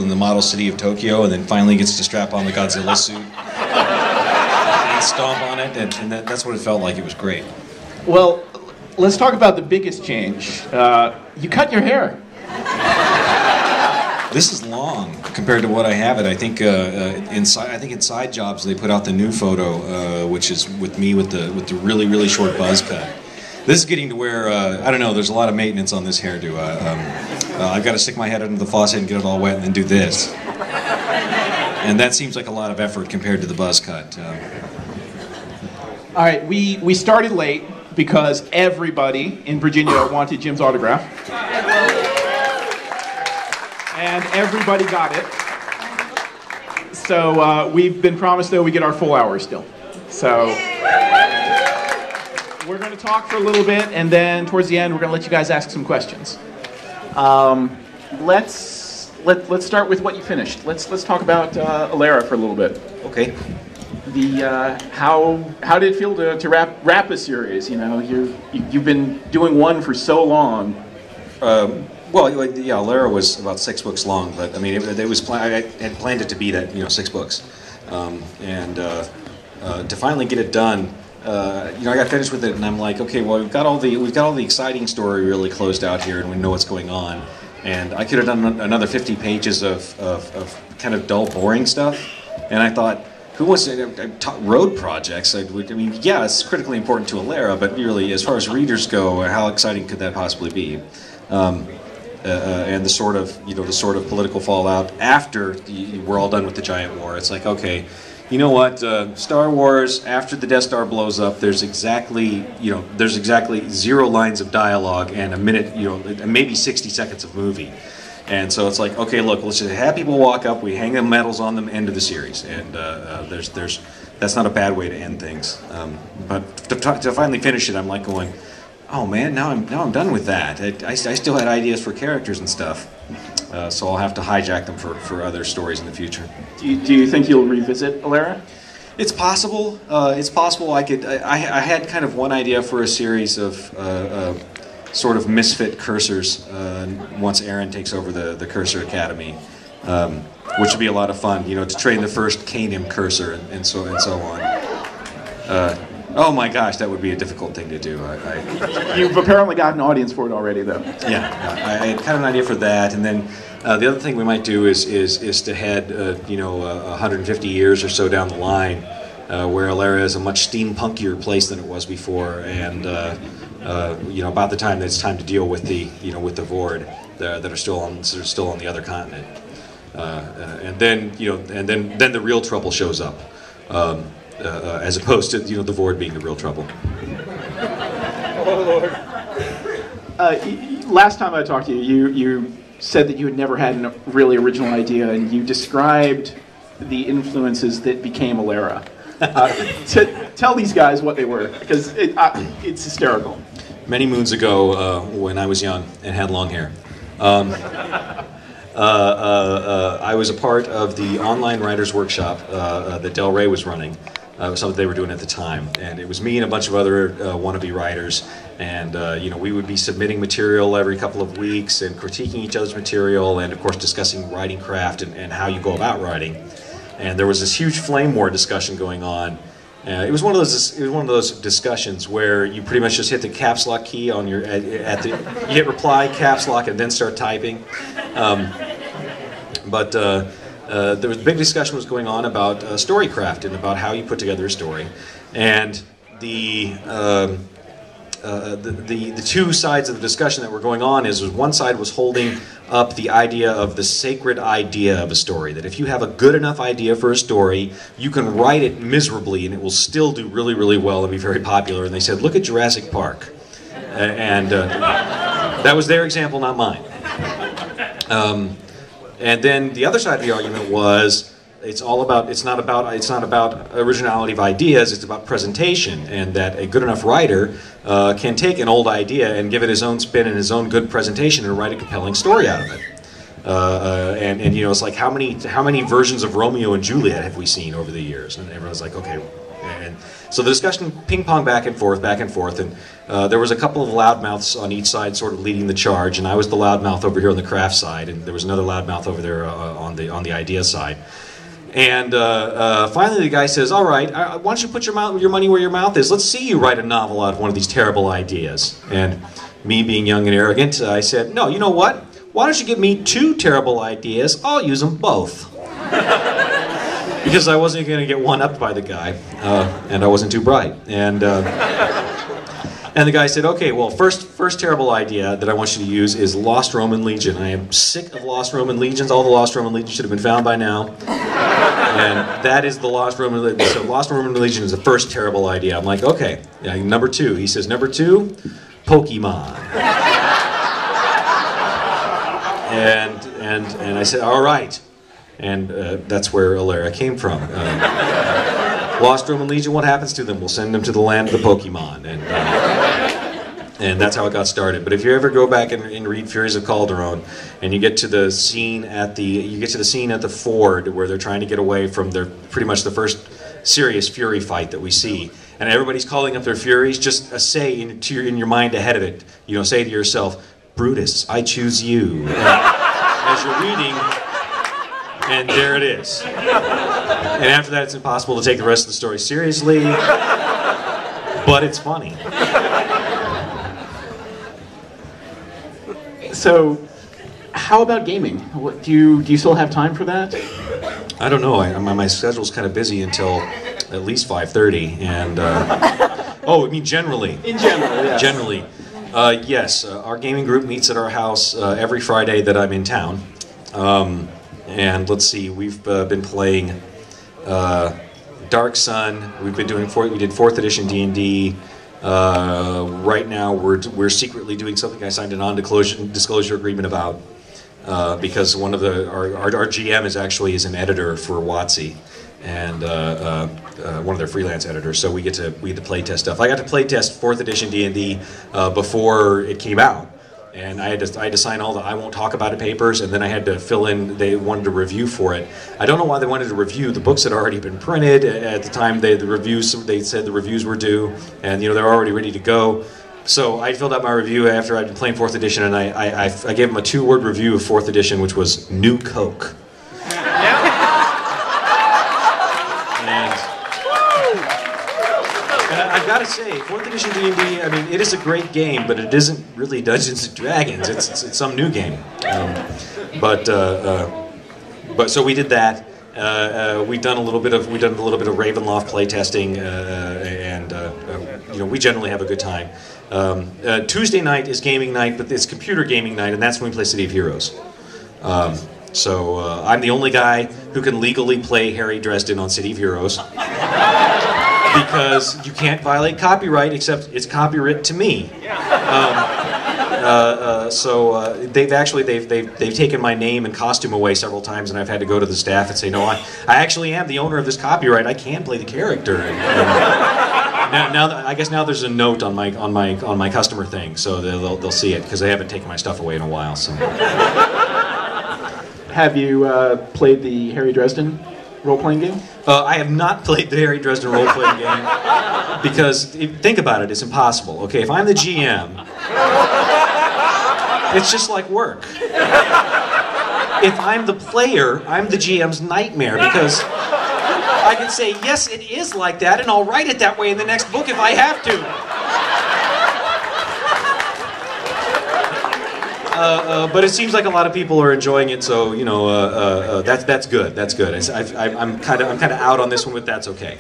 in the model city of Tokyo, and then finally gets to strap on the Godzilla suit and stomp on it, and that's what it felt like. It was great. Well, let's talk about the biggest change. You cut your hair. This is long compared to what I have it. I think in Side Jobs they put out the new photo, which is with me with the really short buzz cut. This is getting to where I don't know. There's a lot of maintenance on this hairdo. I've got to stick my head under the faucet and get it all wet, and then do this. And that seems like a lot of effort compared to the buzz cut. All right, we started late because everybody in Virginia wanted Jim's autograph. And everybody got it. So we've been promised, though, we get our full hour still. So we're going to talk for a little bit, and then towards the end, we're going to let you guys ask some questions. Let's start with what you finished. Let's talk about Alara for a little bit. Okay. How did it feel to wrap a series? You know, you've been doing one for so long. Well, yeah, Alara was about 6 books long, but I mean, it was I had planned it to be that 6 books, and to finally get it done, I got finished with it, and I'm like, okay, well, we've got all the exciting story really closed out here, and we know what's going on, and I could have done another 50 pages of kind of dull, boring stuff, and I thought, who wants to road projects? I mean, yeah, it's critically important to Alara, but really, as far as readers go, how exciting could that possibly be? And the sort of political fallout after we're all done with the giant war. It's like, okay, you know what? Star Wars, after the Death Star blows up, there's exactly 0 lines of dialogue and a minute, maybe 60 seconds of movie. And so it's like, okay, look, let's just have people walk up, we hang them medals on them, end of the series. And that's not a bad way to end things. But to finally finish it, I'm like going, oh man, now I'm done with that. I still had ideas for characters and stuff, so I'll have to hijack them for other stories in the future. Do you think you'll revisit Alara? It's possible. It's possible. I had kind of one idea for a series of sort of misfit cursors once Aaron takes over the Cursor Academy, which would be a lot of fun. To train the first Canim cursor and so on. Oh my gosh, that would be a difficult thing to do. You've apparently got an audience for it already, though. Yeah, I had kind of an idea for that, and then the other thing we might do is to head 150 years or so down the line, where Alara is a much steampunkier place than it was before, and about the time that it's time to deal with the Vord that are still on the other continent, and then the real trouble shows up. As opposed to the Vord being the real trouble. Oh Lord! Last time I talked to you, you said that you had never had a really original idea, and you described the influences that became Alara. Tell these guys what they were, because it's hysterical. Many moons ago, when I was young and had long hair, I was a part of the online writers workshop that Del Rey was running. Something they were doing at the time, and it was me and a bunch of other wannabe writers, and we would be submitting material every couple of weeks and critiquing each other's material, and of course discussing writing craft and how you go about writing. And there was this huge flame war discussion going on. It was one of those discussions where you pretty much just hit the caps lock key on your you hit reply, caps lock, and then start typing. There was a big discussion was going on about storycraft and about how you put together a story, and the two sides of the discussion that were going on was one side was holding up the idea of the sacred idea of a story, that if you have a good enough idea for a story, you can write it miserably and it will still do really well and be very popular. And they said, look at Jurassic Park, and that was their example, not mine. And then the other side of the argument was it's not about originality of ideas, it's about presentation, and that a good enough writer can take an old idea and give it his own spin and his own good presentation and write a compelling story out of it. It's like how many versions of Romeo and Juliet have we seen over the years? And everyone's like, okay, And so the discussion ping-ponged back and forth, and there was a couple of loudmouths on each side sort of leading the charge, and I was the loudmouth over here on the craft side, and there was another loudmouth over there on the idea side. And finally the guy says, all right, why don't you put your money where your mouth is? Let's see you write a novel out of one of these terrible ideas. And me being young and arrogant, I said, no, you know what? Why don't you give me 2 terrible ideas? I'll use them both. Because I wasn't going to get one-upped by the guy, and I wasn't too bright. And the guy said, okay, well, first terrible idea that I want you to use is Lost Roman Legion. I am sick of Lost Roman Legions. All the Lost Roman Legions should have been found by now. And that is the Lost Roman Legion. So Lost Roman Legion is the first terrible idea. I'm like, okay. Yeah, number 2. He says, number 2, Pokemon. And I said, all right. And that's where Alera came from. Lost Roman Legion, what happens to them? We'll send them to the land of the Pokemon. And that's how it got started. But if you ever go back and read Furies of Calderon, and you get to the scene at the ford where they're trying to get away from pretty much the first serious Fury fight that we see, and everybody's calling up their Furies, just say in your mind ahead of it, say to yourself, Brutus, I choose you. As you're reading, and there it is. And after that, it's impossible to take the rest of the story seriously, but it's funny. So, how about gaming? Do you still have time for that? I don't know. My schedule's kind of busy until at least 5:30, and oh, I mean generally. In general, yes. Generally, yes. Our gaming group meets at our house every Friday that I'm in town. And let's see, we've been playing Dark Sun. We've been doing we did 4th edition D&D. Right now, we're secretly doing something I signed a non-disclosure agreement about because one of our GM is an editor for WotC, and one of their freelance editors. So we get to play test stuff. I got to play test 4th edition D&D before it came out. And I had to sign all the I won't talk about it papers, and then I had to fill in, they wanted a review for it. I don't know why they wanted a review. The books had already been printed. At the time they said the reviews were due, and they're already ready to go. So I filled out my review after I'd been playing 4th edition, and I gave them a 2-word review of 4th edition, which was New Coke. I've got to say, 4th edition D&D, I mean, it is a great game, but it isn't really Dungeons and Dragons. It's some new game. But so we did that. We've done a little bit of Ravenloft playtesting, and we generally have a good time. Tuesday night is gaming night, but it's computer gaming night, and that's when we play City of Heroes. So I'm the only guy who can legally play Harry Dresden on City of Heroes. Because you can't violate copyright, except it's copyright to me. So they've taken my name and costume away several times, and I've had to go to the staff and say, no, I actually am the owner of this copyright. I can play the character. I guess now there's a note on my customer thing, so they'll see it because they haven't taken my stuff away in a while. So. Have you played the Harry Dresden role-playing game? I have not played the Harry Dresden role-playing game because, think about it, it's impossible. Okay, if I'm the GM, it's just like work. If I'm the player, I'm the GM's nightmare because I can say, yes, it is like that, and I'll write it that way in the next book if I have to. But it seems like a lot of people are enjoying it, so that's good. That's good. I'm kind of out on this one, but that's okay.